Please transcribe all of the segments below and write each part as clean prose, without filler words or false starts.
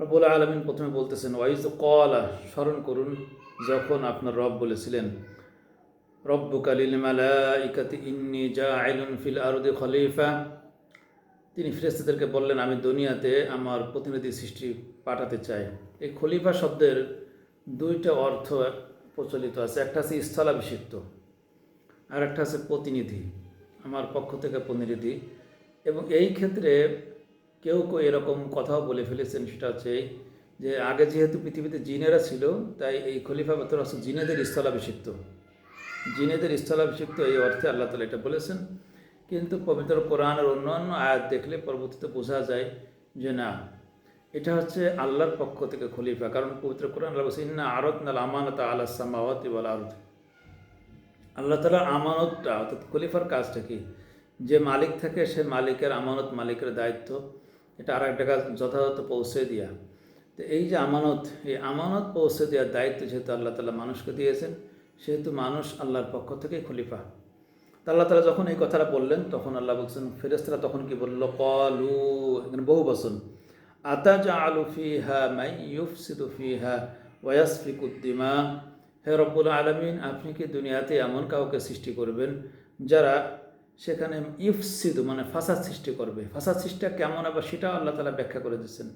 রব্বুল আলামিন প্রথমে বলতেছেন ওয়াইজ কলা, স্মরণ করুন যখন আপনার রব বলেছিলেন রব্বুকা লিল মালাইকাতি ইন্নী জাইলুন ফিল আরদি খলিফা। তিনি ফেরেশতাদেরকে বললেন আমি দুনিয়াতে আমার প্রতিনিধি সৃষ্টি পাঠাতে চাই। এই খলিফা শব্দের দুইটা অর্থ প্রচলিত আছে, একটা আছে স্থলাভিষিক্ত আর একটা আছে প্রতিনিধি, আমার পক্ষ থেকে প্রতিনিধি। এবং এই ক্ষেত্রে কেউ কেউ এরকম কথাও বলে ফেলেছেন, সেটা হচ্ছে যে আগে যেহেতু পৃথিবীতে জিনেরা ছিল তাই এই খলিফা বেতন হচ্ছে জিনেদের স্থলাভিষিক্ত, জিনেদের স্থলাভিষিক্ত এই অর্থে আল্লাহ তালা এটা বলেছেন। কিন্তু পবিত্র কোরআনের অন্যান্য আয়াত দেখলে পরবর্তীতে বোঝা যায় যে না, এটা হচ্ছে আল্লাহর পক্ষ থেকে খলিফা। কারণ পবিত্র কোরআন আল্লাহ বলছে ইন্না আরাদনাল আমানাতা আলাস সামাওয়াতি ওয়াল আরদ। আল্লাহ তাআলার আমানতটা অর্থাৎ খলিফার কাজটা কি, যে মালিক থাকে সে মালিকের আমানত, মালিকের দায়িত্ব এটা আর এক জায়গায় যথাযথ পৌঁছে দেওয়া। তো এই যে আমানত, এই আমানত পৌঁছে দেওয়ার দায়িত্ব যেহেতু আল্লাহ তাআলা মানুষকে দিয়েছেন, সেহেতু মানুষ আল্লাহর পক্ষ থেকেই খলিফা। তা আল্লাহ তাআলা যখন এই কথাটা বললেন তখন আল্লাহ বলছেন, ফেরেশতারা তখন কি বলল, ক্বালু, এখানে বহু বচন, আতাজআলু ফিহা মান ইউফসিদু ফিহা ওয়া ইয়াসফিকুদ দিমা। হে রব্বুল আলামিন, আপনি কি দুনিয়াতে এমন কাউকে সৃষ্টি করবেন যারা সেখানে ইফসিদু মানে ফাসাদ সৃষ্টি করবে। ফাসাদ সৃষ্টিটা কেমন আবার সেটাও আল্লাহ তাআলা ব্যাখ্যা করে দিচ্ছেন,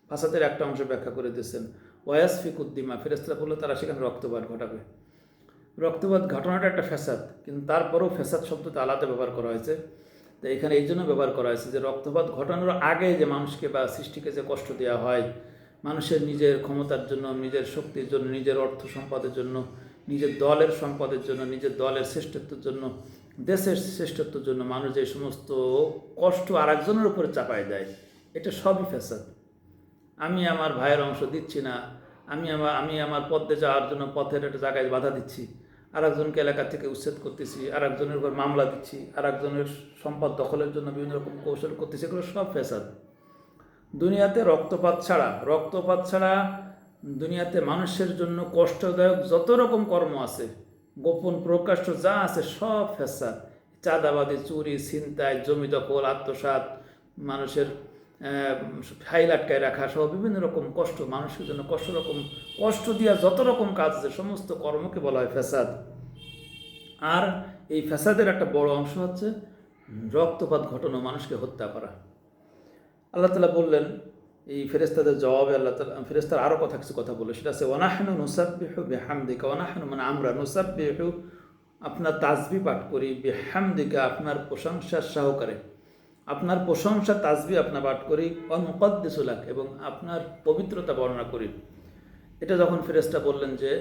ফাসাদের একটা অংশ ব্যাখ্যা করে দিচ্ছেন। ওয়া ইয়াসফিকুদ দিমা, ফেরেশতারা বলল তারা সেখানে রক্তপাত ঘটাবে। রক্তপাত ঘটনাটা একটা ফ্যাসাদ, কিন্তু তারপরেও ফ্যাসাদ শব্দটা আলাদা ব্যবহার করা হয়েছে। তো এখানে এই জন্য ব্যবহার করা হয়েছে যে রক্তপাত ঘটানোর আগে যে মানুষকে বা সৃষ্টিকে যে কষ্ট দেওয়া হয়, মানুষের নিজের ক্ষমতার জন্য, নিজের শক্তির জন্য, নিজের অর্থ সম্পদের জন্য, নিজের দলের সম্পদের জন্য, নিজের দলের শ্রেষ্ঠত্বের জন্য, দেশের শ্রেষ্ঠত্বের জন্য মানুষ যে সমস্ত কষ্ট আরেকজনের উপরে চাপায় দেয়, এটা সবই ফ্যাসাদ। আমি আমার ভাইয়ের অংশ দিচ্ছি না, আমি আমার পথে যাওয়ার জন্য পথের একটা জায়গায় বাধা দিচ্ছি, আর একজনকে এলাকা থেকে উচ্ছেদ করতেছি, আর একজনের উপর মামলা দিচ্ছি, আর একজনের সম্পদ দখলের জন্য বিভিন্ন রকম কৌশল করতেছি, এগুলো সব ফ্যাসাদ। দুনিয়াতে রক্তপাত ছাড়া দুনিয়াতে মানুষের জন্য কষ্টদায়ক যত রকম কর্ম আছে, গোপন প্রকাশ্য যা আছে সব ফ্যাসাদ। চাঁদাবাদি, চুরি, ছিনতাই, জমি দখল, আত্মসাৎ, মানুষের ফাইল আটকায় রাখা সহ বিভিন্ন রকম কষ্ট, মানুষের জন্য কষ্ট দিয়া যত রকম কাজ আছে সমস্ত কর্মকে বলা হয় ফ্যাসাদ। আর এই ফ্যাসাদের একটা বড় অংশ হচ্ছে রক্তপাত ঘটানো, মানুষকে হত্যা করা। আল্লাহ তাআলা বললেন এই ফেরেশতাদের জবাবে, আল্লাহ তাআলা ফেরেশতারা আরও কিছু কথা বলে, সেটা আছে ওয়ানাহনু নুসাব্বিহু বিহামদিকা, ওয়ানাহনু মানে আমরা, নুসাব্বিহু আপনার তাসবিহ পাঠ করি, বিহামদিকা আপনার প্রশংসার সহকারে, আপনার প্রশংসা তাসবিহ আপনার পাঠ করি, অনুকদ্দিসু লাক এবং আপনার পবিত্রতা বর্ণনা করি। এটা যখন ফেরেশতা বললেন, যে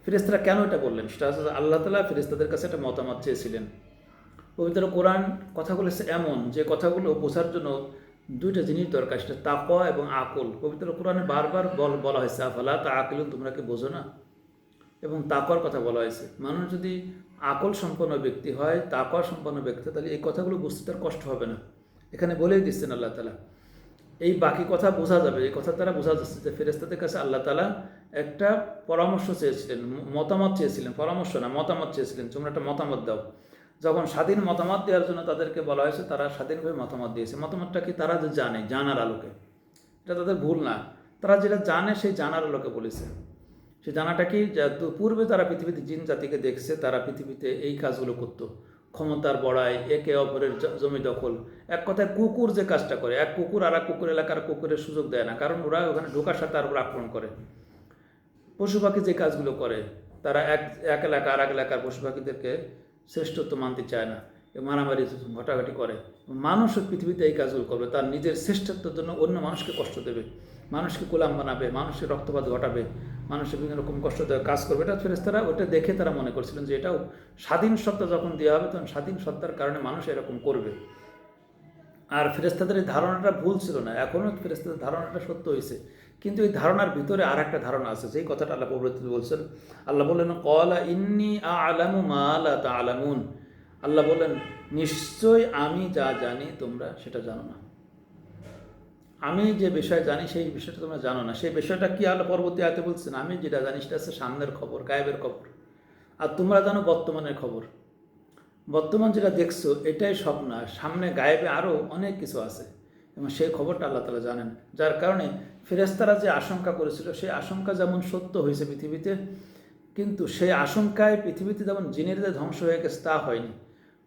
ফেরেশতারা কেন এটা বললেন, সেটা হচ্ছে আল্লাহ তাআলা ফেরেশতাদের কাছে একটা মতামত চেয়েছিলেন। পবিত্র কোরআন কথা বলেছে এমন যে কথাগুলো বোঝার জন্য দুইটা জিনিস দরকার, সেটা তাকওয়া এবং আকল। পবিত্র কোরআনে বারবার বলা হয়েছে আফালা তাআকিলুন, তোমরা কি বোঝো না, এবং তাকওয়ার কথা বলা হয়েছে। মানুষ যদি আকল সম্পন্ন ব্যক্তি হয়, তাকওয়া সম্পন্ন ব্যক্তি, তাহলে এই কথাগুলো বুঝতে তার কষ্ট হবে না। এখানে বলেই দিচ্ছেন আল্লাহ তাআলা। এই বাকি কথা বোঝা যাবে, এই কথার দ্বারা বোঝা যাচ্ছে যে ফেরেশতাদের কাছে আল্লাহ তাআলা একটা পরামর্শ চেয়েছিলেন, মতামত চেয়েছিলেন, পরামর্শ না মতামত চেয়েছিলেন, তোমরা একটা মতামত দাও। যখন স্বাধীন মতামত দেওয়ার জন্য তাদেরকে বলা হয়েছে, তারা স্বাধীনভাবে মতামত দিয়েছে। মতামতটা কি, তারা যে জানে, জানার আলোকে, এটা তাদের ভুল না, তারা যেটা জানে সেই জানার আলোকে বলেছে। সে জানাটা কি, পূর্বে তারা পৃথিবীতে জিন জাতিকে দেখছে, তারা পৃথিবীতে এই কাজগুলো করতো, ক্ষমতার বড়াই, একে অপরের জমি দখল, এক কথায় কুকুর যে কাজটা করে, এক কুকুর আর এক কুকুর এলাকার কুকুরের সুযোগ দেয় না, কারণ ওরা ওখানে ঢোকার সাথে তার উপর আক্রমণ করে। পশু পাখি যে কাজগুলো করে, তারা এক এলাকা আর এক এলাকার পশু পাখিদেরকে শ্রেষ্ঠত্ব মানতে চায় না, মারামারি ঘটাঘাটি করে। মানুষও পৃথিবীতে এই কাজগুলো করবে, তার নিজের শ্রেষ্ঠত্বের জন্য অন্য মানুষকে কষ্ট দেবে, মানুষকে গোলাম বানাবে, মানুষের রক্তপাত ঘটাবে, মানুষের বিভিন্ন রকম কষ্ট দেওয়ার কাজ করবে। এটা ফেরেশতারা ওটা দেখে তারা মনে করছিলেন যে এটাও স্বাধীন সত্তা যখন দেওয়া হবে তখন স্বাধীন সত্তার কারণে মানুষ এরকম করবে। আর ফেরেশতাদের এই ধারণাটা ভুল ছিল না, এখনও ফেরেশতাদের ধারণাটা সত্য হয়েছে। কিন্তু এই ধারণার ভিতরে আর একটা ধারণা আছে, যেই কথাটা আল্লাহ পবিত্র বলছেন। আল্লাহ বললেন ক্বালা ইন্নী আ'লামু মা লা তা'লামুন, আল্লাহ বললেন নিশ্চয় আমি যা জানি তোমরা সেটা জানো না। আমি যে বিষয় জানি সেই বিষয়টা তোমরা জানো না। সেই বিষয়টা কি আল্লাহ পরবর্তী আয়াতে বলছেন, আমি যেটা জানি সেটা হচ্ছে সামনের খবর, গায়েবের খবর, আর তোমরা জানো বর্তমানের খবর। বর্তমান যেটা দেখছো এটাই সব না, সামনে গায়েবে আরও অনেক কিছু আছে এবং সেই খবরটা আল্লাহ তাআলা জানেন। যার কারণে ফেরেশতারা যে আশঙ্কা করেছিল সেই আশঙ্কা যেমন সত্য হয়েছে পৃথিবীতে, কিন্তু সেই আশঙ্কায় পৃথিবীতে যেমন জিনেরদের ধ্বংস হয়ে গেছে তা হয়নি,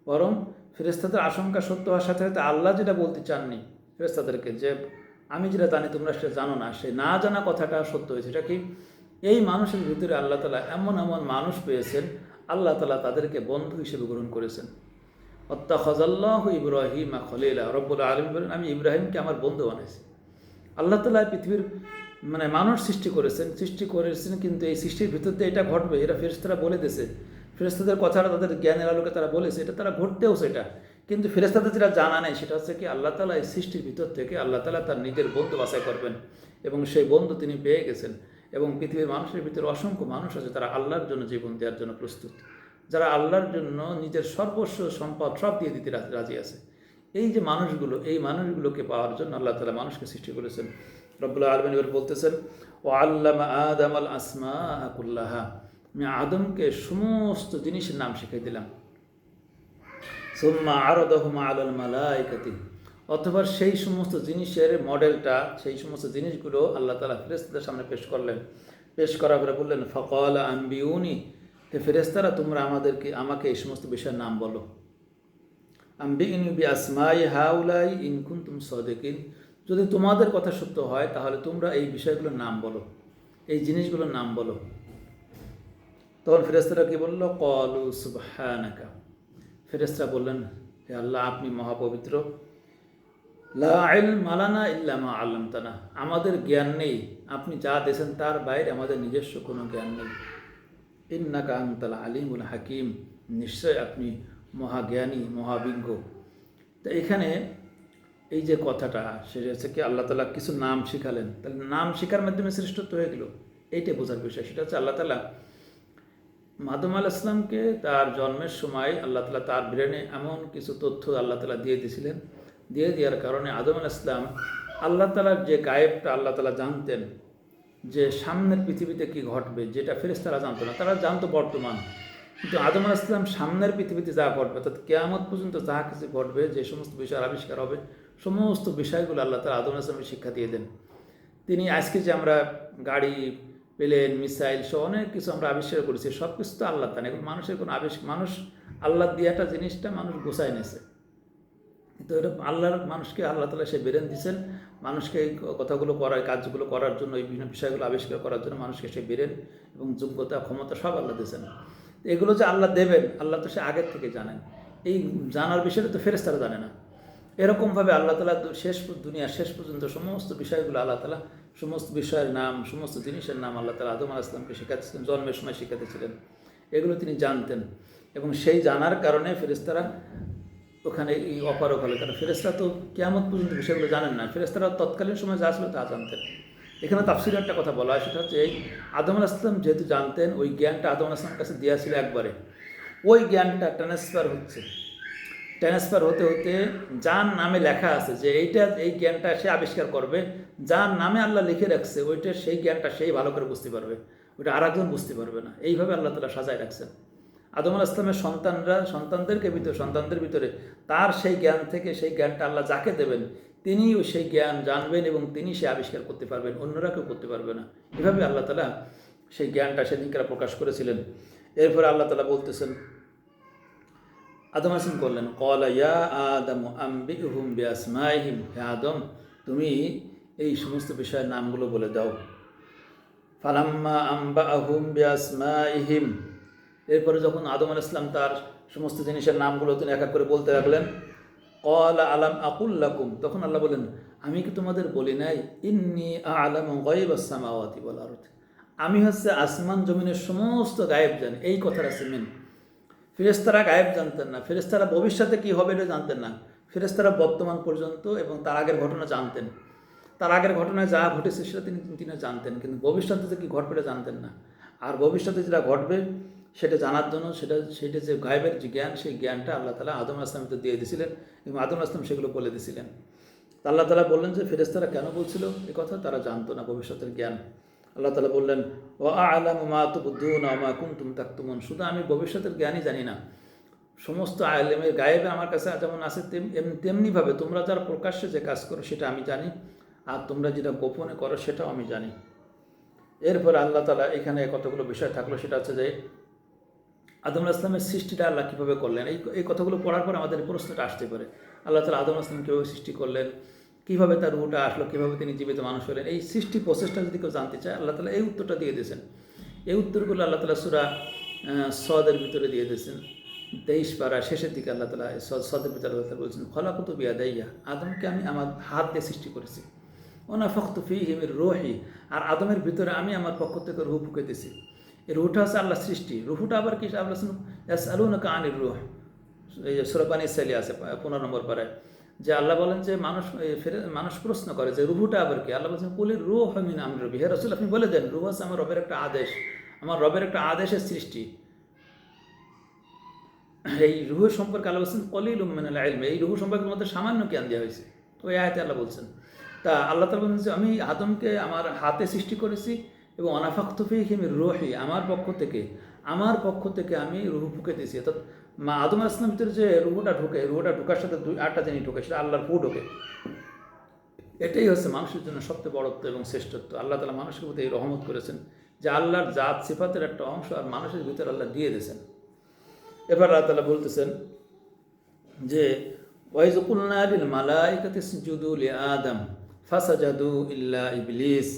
বরং ফেরেশতাদের আশঙ্কা সত্য হওয়ার সাথে সাথে আল্লাহ যেটা বলতে চাননি ফেরেশতাদেরকে, যে আমি যেটা জানি তোমরা সেটা জানো না, সেই না জানা কথাটা সত্য হয়েছে। এটা কি, এই মানুষের ভিতরে আল্লাহ তালা এমন এমন মানুষ পেয়েছেন, আল্লাহ তালা তাদেরকে বন্ধু হিসেবে গ্রহণ করেছেন। অত্তাখাযাল্লাহু ইব্রাহিমা খলিলা, রব্বুল আলামিন বলেন আমি ইব্রাহিমকে আমার বন্ধু বানাইছি। আল্লাহ তালা পৃথিবীর মানুষ সৃষ্টি করেছেন, কিন্তু এই সৃষ্টির ভিতর দিয়ে এটা ঘটবে, এটা ফেরেশতারা বলে দিয়েছে। ফেরেশতাদের কথাটা তাদের জ্ঞানের আলোকে তারা বলেছে, এটা তারা ঘটতেও সেটা, কিন্তু ফেরেশতাদের যেটা জানা নেই সেটা হচ্ছে কি, আল্লাহ তালা এই সৃষ্টির ভিতর থেকে আল্লাহ তালা তার নিজের বন্ধু বাছাই করবেন, এবং সেই বন্ধু তিনি পেয়ে গেছেন। এবং পৃথিবীর মানুষের ভিতরে অসংখ্য মানুষ আছে তারা আল্লাহর জন্য জীবন দেওয়ার জন্য প্রস্তুত, যারা আল্লাহর জন্য নিজের সর্বস্ব সম্পদ সব দিয়ে দিতে রাজি আছে। এই যে মানুষগুলো, এই মানুষগুলোকে পাওয়ার জন্য আল্লাহ তালা মানুষকে সৃষ্টি করেছেন। রব্বুল আলামিন বলতেছেন, ও আল্লামা আদম আল আসমা কুল্লাহা, আমি আদমকে সমস্ত জিনিসের নাম শিখিয়ে দিলাম। সুম্মা আরাদাহুম আলাল মালাইকাতি, অথবা সেই সমস্ত জিনিসের মডেলটা, সেই সমস্ত জিনিসগুলো আল্লাহ তাআলা ফেরেশতাদের সামনে পেশ করার পরে বললেন, ফাকালা আনবিউনি, হে ফেরেশতারা তোমরা আমাকে এই সমস্ত বিষয়ের নাম বলো। আনবিউনি বিআসমাই হাউলাই ইন কুনতুম সাদিকিন, যদি তোমাদের কথা সত্য হয় তাহলে তোমরা এই বিষয়গুলোর নাম বলো, এই জিনিসগুলোর নাম বলো। তখন ফেরেশতারা কি বলল, ক্বালু সুবহানাকা, ফেরেশতারা বললেন হে আল্লাহ আপনি মহাপবিত্র, লা ইলমা লানা ইল্লা মা আল্লামতানা, আমাদের জ্ঞান নেই, আপনি যা দিয়েছেন তার বাইরে আমাদের নিজস্ব কোনো জ্ঞান নেই। ইন্নাকা আনতাল আলিমুল হাকিম, নিশ্চয় আপনি মহাজ্ঞানী মহাবিজ্ঞ। তো এখানে এই যে কথাটা, সেটা হচ্ছে কি আল্লাহ তাআলা কিছু নাম শিখালেন, তাহলে নাম শিখার মাধ্যমে শ্রেষ্ঠত্ব হয়ে গেল, এইটাই বোঝার বিষয়। সেটা হচ্ছে আল্লাহ তাআলা আদম আলাইহিস সালামকে তার জন্মের সময় আল্লাহ তাআলা তার ব্রেনে এমন কিছু তথ্য আল্লাহ তাআলা দিয়ে দিয়েছিলেন, দিয়ে দেওয়ার কারণে আদম আলাইহিস সালাম আল্লাহ তাআলার যে গায়েবটা আল্লাহ তাআলা জানতেন, যে সামনের পৃথিবীতে কি ঘটবে, যেটা ফেরেশতারা জানতো না, তারা জানতো বর্তমান, কিন্তু আদম আলাইহিস সালাম সামনের পৃথিবীতে যা ঘটবে, অর্থাৎ কিয়ামত পর্যন্ত যা কিছু ঘটবে, যে সমস্ত বিষয়ের আবিষ্কার হবে, সমস্ত বিষয়গুলো আল্লাহ তাআলা আদম আলাইহিস সালামকে শিক্ষা দিয়ে দেন। তিনি আজকে যে আমরা গাড়ি, প্লেন, মিসাইল সহ অনেক কিছু আমরা আবিষ্কার করেছি, সব কিছু তো আল্লাহ তাআলা, এখন মানুষের কোনো মানুষ আল্লাহ দিয়াটা জিনিসটা মানুষ গোছায় নিয়েছে, তো এটা আল্লাহর মানুষকে আল্লাহ তাআলা সে বেরেন দিয়েছেন, মানুষকে এই কথাগুলো করার, কাজগুলো করার জন্য, এই বিভিন্ন বিষয়গুলো আবিষ্কার করার জন্য মানুষকে সে বেরেন এবং যোগ্যতা ক্ষমতা সব আল্লাহ দিয়েছেন। এগুলো যে আল্লাহ দেবেন, আল্লাহ তো সে আগের থেকে জানেন, এই জানার বিষয়টা তো ফেরেশতারা জানে না। এরকমভাবে আল্লাহ তাআলা দুনিয়া শেষ পর্যন্ত সমস্ত বিষয়গুলো আল্লাহ তাআলা, সমস্ত বিষয়ের নাম, সমস্ত জিনিসের নাম আল্লাহ তাআলা আদম আলাইহিস সালামকে শেখাচ্ছিলেন, জন্মের সময় শেখাতেছিলেন, এগুলো তিনি জানতেন। এবং সেই জানার কারণে ফেরেশতারা ওখানে এই অপারক হলো, কারণ ফেরেশতারা তো কিয়ামত পর্যন্ত বিষয়গুলো জানেন না, ফেরেশতারা তৎকালীন সময় যা ছিল তা জানতেন। এখানে তাফসীরে একটা কথা বলা হয়, সেটা হচ্ছে এই আদম আলাইহিস সালাম যেহেতু জানতেন, ওই জ্ঞানটা আদম আলাইহিস সালামের কাছে দেওয়া ছিল একবারে, ওই জ্ঞানটা ট্রান্সফার হতে হতে যার নামে লেখা আছে যে এই জ্ঞানটা সে আবিষ্কার করবে, যার নামে আল্লাহ লিখে রাখছে ওইটা, সেই জ্ঞানটা সেই ভালো করে বুঝতে পারবে, ওইটা আর একজন বুঝতে পারবে না। এইভাবে আল্লাহ তাআলা সাজায় রাখছেন। আদম আলাইহিস সালামের সন্তানদের ভিতরে তার সেই জ্ঞান থেকে, সেই জ্ঞানটা আল্লাহ যাকে দেবেন তিনিও সেই জ্ঞান জানবেন এবং তিনি সে আবিষ্কার করতে পারবেন, অন্যরা কেউ করতে পারবে না। এভাবে আল্লাহ তাআলা সেই জ্ঞানটা সেদিনকার প্রকাশ করেছিলেন। এরপরে আল্লাহ তাআলা বলতেছেন, আদম আলাইহিস সালাম করলেন, ক্বালা ইয়া আদম আনবিহুম বিআসমাইহিম, হে আদম তুমি এই সমস্ত বিষয়ের নামগুলো বলে দাও। ফালাম্মা আনবাআহুম বিআসমাইহিম, এরপরে যখন আদম আলাইহিস সালাম তার সমস্ত জিনিসের নামগুলো তিনি এক এক করে বলতে লাগলেন, ক্বালা আলাম আকুল লাকুম, তখন আল্লাহ বলেন আমি কি তোমাদের বলি নাই, ইন্নী আ'লামু গায়বাস সামাওয়াতি ওয়াল আরদ, আমি হচ্ছে আসমান জমিনের সমস্ত গায়েব জানি। এই কথাটা সিমেন, ফেরেশতারা গায়েব জানতেন না, ফেরেশতারা ভবিষ্যতে কী হবে এটা জানতেন না, ফেরেশতারা বর্তমান পর্যন্ত এবং তার আগের ঘটনা জানতেন, তার আগের ঘটনায় যা ঘটেছে সেটা তিনি জানতেন, কিন্তু ভবিষ্যতে যে কী ঘটবে এটা জানতেন না। আর ভবিষ্যতে যেটা ঘটবে সেটা জানার জন্য সেটা যে গায়েবের যে জ্ঞান, সেই জ্ঞানটা আল্লাহ তাআলা আদম আলাইহিস সালামকে দিয়ে দিয়েছিলেন এবং আদম আলাইহিস সালাম সেগুলো বলে দিয়েছিলেন। আল্লাহ তাআলা বললেন যে ফেরেশতারা কেন বলছিল এ কথা, তারা জানতো না ভবিষ্যতের জ্ঞান। আল্লাহ তাআলা বললেন, ওয়া আ'লামু মা তুবদুনা ওয়া মা কুনতুম তাকতুমুন, শুধু আমি ভবিষ্যতের জ্ঞানই জানি না, সমস্ত গায়েবে আমার কাছে যেমন আছে তেমনিভাবে তোমরা যারা প্রকাশ্যে যে কাজ করো সেটা আমি জানি, আর তোমরা যেটা গোপনে করো সেটাও আমি জানি। এরপরে আল্লাহ তাআলা এখানে কতগুলো বিষয় থাকলো, সেটা হচ্ছে যে আদম আলাইহিস সালামের সৃষ্টিটা আল্লাহ কীভাবে করলেন। এই কথাগুলো পড়ার পর আমাদের এই প্রশ্নটা আসতে পারে, আল্লাহ তাআলা আদম আলাইহিস সালাম কীভাবে সৃষ্টি করলেন, কীভাবে তার রূহটা আসলো, কীভাবে তিনি জীবিত মানুষ হলেন। এই সৃষ্টি প্রসেসটা যদি কেউ জানতে চায়, আল্লাহ তাআলা এই উত্তরটা দিয়ে দিয়েছেন। এই উত্তরগুলো আল্লাহ তাআলা সূরা সদের ভিতরে দিয়ে দিয়েছেন। 23 পারা শেষের দিকে আল্লাহ তাআলা সদের ভিতরে আল্লাহ তাআলা বলছেন, খলাকতু বিয়াদাইয়া, আদমকে আমি আমার হাত দিয়ে সৃষ্টি করেছি। ওয়ানাফাখতু ফীহি মির রূহি, আর আদমের ভিতরে আমি আমার পক্ষ থেকে রূহ ফুঁকে দিয়েছি। এই রুহটা হচ্ছে আল্লাহ সৃষ্টি। রুহটা আবার কি? আল্লাহ ইয়াসআলুনাকা আনির রূহ, এই যে সূরা বানী ইসরাঈল আছে 15 নম্বর পারায়, যে আল্লাহ বলেন যে মানুষ প্রশ্ন করে যে রুহটা আবার কি। আল্লাহ বলছেন কুলির রূহ মিন আমরি রাব্বি, হে রাসূল আপনি বলে দেন রূহ হচ্ছে আমার রবের একটা আদেশ, আমার রবের একটা আদেশের সৃষ্টি। এই রুহ সম্পর্কে আল্লাহ বলছেন কলিলুম মিনাল ইলম, এই রুহ সম্পর্কে মধ্যে সামান্য জ্ঞান দেওয়া হয়েছে। ওই আয়াতে আল্লাহ বলছেন। তা আল্লাহ তাআলা বলছেন যে আমি আদমকে আমার হাতে সৃষ্টি করেছি এবং অনাফাখতু ফীহি মির রূহি, আমার পক্ষ থেকে আমি রুহ ফুঁকে দিয়েছি। অর্থাৎ আদম আলাইহিস সালামের ভিতরে যে রুহটা ঢোকে, রুহটা ঢোকার সাথে 8টা জিনিস ঢোকে, সেটা আল্লাহর ফু ঢোকে। এটাই হচ্ছে মানুষের জন্য সবচেয়ে বড়ত্ব এবং শ্রেষ্ঠত্ব। আল্লাহ তাআলা মানুষের প্রতি এই রহমত করেছেন যে আল্লাহর জাত সিফাতের একটা অংশ আর মানুষের ভিতরে আল্লাহ দিয়ে দিয়েছেন। এবার আল্লাহ তাআলা বলতেছেন যে ওয়াইজ কুলনা লিল মালাইকাতি ইসজুদু লিআদম ফাসাজাদু ইল্লা ইবলিস,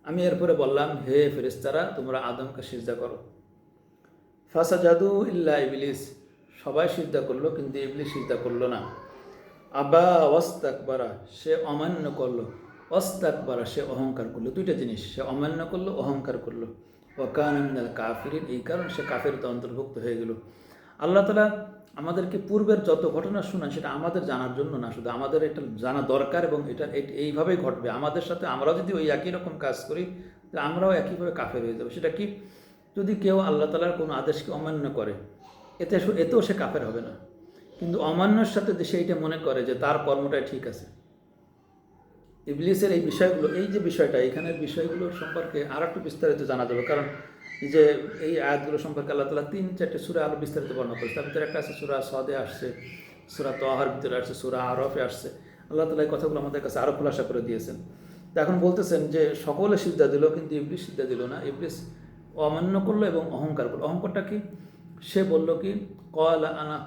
আমি এরপরে বললাম হে ফেরেশতারা তোমরা আদমকে সিজদা করো। ফাসাজাদু ইল্লা ইবলিস, সবাই সিজদা করলো কিন্তু ইবলিস সিজদা করলো না। আবা ওয়াস্তাকবারা, সে অমান্য করলো, ওয়াস্তাকবারা সে অহংকার করলো। দুইটা জিনিস, সে অমান্য করলো, অহংকার করলো। ওয়া কানা মিনাল কাফিরিন, এই কারণে সে কাফেরতে অন্তর্ভুক্ত হয়ে গেল। আল্লাহ তাআলা আমাদেরকে পূর্বের যত ঘটনা শোনান সেটা আমাদের জানার জন্য না, শুধু আমাদের এটা জানা দরকার এবং এটা এইভাবেই ঘটবে আমাদের সাথে। আমরাও যদি ওই একই রকম কাজ করি তাহলে আমরাও একইভাবে কাফের হয়ে যাবো। সেটা কি? যদি কেউ আল্লাহ তাআলার কোনো আদেশকে অমান্য করে, এতেও সে কাফের হবে না, কিন্তু অমান্যর সাথে সে এইটা মনে করে যে তার কর্মটাই ঠিক আছে। ইবলিসের এই বিষয়গুলো, এই যে বিষয়টা, এখানের বিষয়গুলোর সম্পর্কে আর একটু বিস্তারিত জানা যাবে, কারণ এই যে এই আয়াতগুলো সম্পর্কে আল্লাহ তাআলা 3-4টে সূরা আরও বিস্তারিত বর্ণনা করেছে। তার ভিতরে একটা আছে সূরা সদে আসছে, সূরা তহার ভিতরে আসছে, সূরা আরফে আসছে। আল্লাহ তাআলা এই কথাগুলো আমাদের কাছে আরও খোলাসা করে দিয়েছেন। তো এখন বলতেছেন যে সকলে সিজদা দিল কিন্তু ইবলিস সিজদা দিল না। ইবলিস অমান্য করলো এবং অহংকার করলো। অহংকারটা কি? সে বলল কি, ক্বালা আনা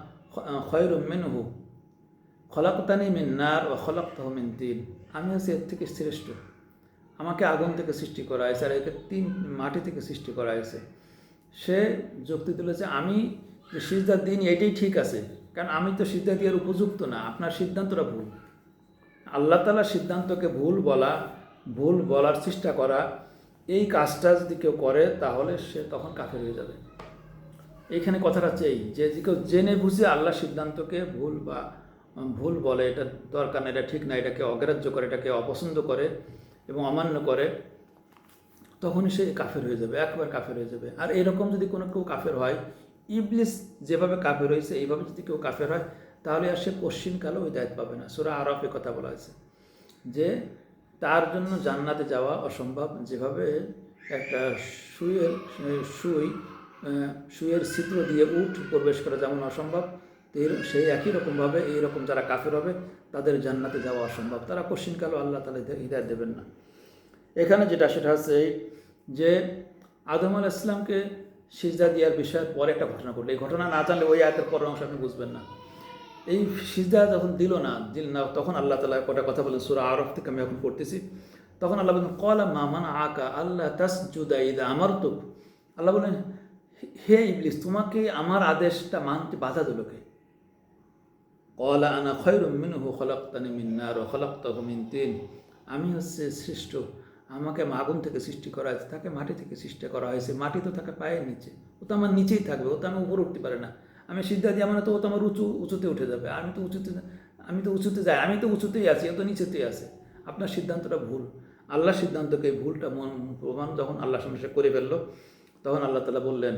খায়রুম মিনহু খলাকতানি মিন নার ওয়া খলাকতাহু মিন তিন, আমি হচ্ছে এর থেকে শ্রেষ্ঠ, আমাকে আগুন থেকে সৃষ্টি করা হয়েছে আর একে মাটি থেকে সৃষ্টি করা হয়েছে। সে যুক্তি দিল যে আমি যে সিজদা দিন এটাই ঠিক আছে, কারণ আমি তো সিজদা দেওয়ার উপযুক্ত না, আপনার সিদ্ধান্তটা ভুল। আল্লাহ তাআলার সিদ্ধান্তকে ভুল বলার চেষ্টা করা, এই কাজটা যদি কেউ করে তাহলে সে তখন কাফের হয়ে যাবে। এইখানে কথাটা হচ্ছে এই যে কেউ জেনে বুঝে আল্লাহর সিদ্ধান্তকে ভুল বলে, এটা দরকার না, এটা ঠিক না, এটাকে অগ্রাহ্য করে, এটাকে অপছন্দ করে এবং অমান্য করে, তখনই সে কাফের হয়ে যাবে, একবার কাফের হয়ে যাবে। আর এরকম যদি কেউ কাফের হয়, ইবলিস যেভাবে কাফের হয়েছে এইভাবে যদি কেউ কাফের হয়, তাহলে আর সে পশ্চিমকালেও হিদায়াত পাবে না। সূরা আরাফে কথা বলা হয়েছে যে তার জন্য জান্নাতে যাওয়া অসম্ভব, যেভাবে একটা সুইয়ের ছিদ্র দিয়ে উট প্রবেশ করা যেমন অসম্ভব, সেই একই রকমভাবে এইরকম যারা কাফের হবে তাদের জান্নাতে যাওয়া অসম্ভব, তারা পশ্চিমকালেও আল্লাহ তাআলা হিদায়াত দেবেন না। এখানে সেটা হচ্ছে যে আদম আলাইহিস সালামকে সিজদা দেওয়ার বিষয়ের পরে একটা ঘটনা ঘটলো। এই ঘটনা না জানলে ওই আয়াতের পরের অংশ আপনি বুঝবেন না। এই সিজদা যখন দিল না, তখন আল্লাহ তাআলা কটা কথা বলেন, সূরা আরফ থেকে আমি এখন পড়তেছি। তখন আল্লাহ বলেন ক্বালা মা মানআকা আল্লা তাসজুদা ইযা আমারতুক, আল্লাহ বলেন হে ইবলিস তোমাকে আমার আদেশটা মানতে বাধা দিল কে? ক্বালা আনা খায়রুম মিনহু খলাকতানি মিন নার ওয়া খলাকতাহু মিন তিন, আমি হচ্ছে শ্রেষ্ঠ, আমাকে আগুন থেকে সৃষ্টি করা হয়েছে, তাকে মাটি থেকে সৃষ্টি করা হয়েছে। মাটি তো তাকে পায়ের নিচে, ও তো আমার নিচেই থাকবে, ও তো আমি উপরে উঠতে পারে না। আমি সিজদা দিয়ে মানে তো ও তো আমার উঁচুতে উঠে যাবে, আমি তো উঁচুতে যাই, আমি তো উঁচুতেই আছি, ও তো নিচেতেই আছে। আপনার সিদ্ধান্তটা ভুল। আল্লাহর সিদ্ধান্তকে ভুলটা প্রমাণ যখন আল্লাহর সামনে সে করে ফেললো, তখন আল্লাহ তাআলা বললেন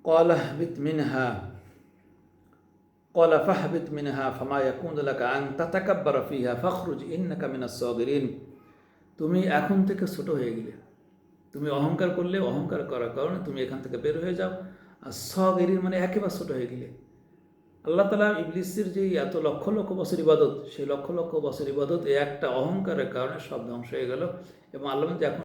ক্বালা ইহবিত মিনহা ক্বালা ফাহবিত মিনহা ফামা ইয়াকুনু লাকা আন তাতাকাব্বারা ফিহা ফাখরুজ ইন্নাকা মিনাস সাগিরিন, তুমি এখন থেকে ছোট হয়ে গেলে, তুমি অহংকার করলে, অহংকার করার কারণে তুমি এখান থেকে বের হয়ে যাও। আর সাগিরিন মানে একেবারে ছোট হয়ে গেলে, আল্লাহ তাআলা ইবলিসের যে এত লক্ষ লক্ষ বছর ইবাদত, সেই লক্ষ লক্ষ বছর ইবাদত এই একটা অহংকারের কারণে সব ধ্বংস হয়ে গেল। এবং আল্লাহ এখন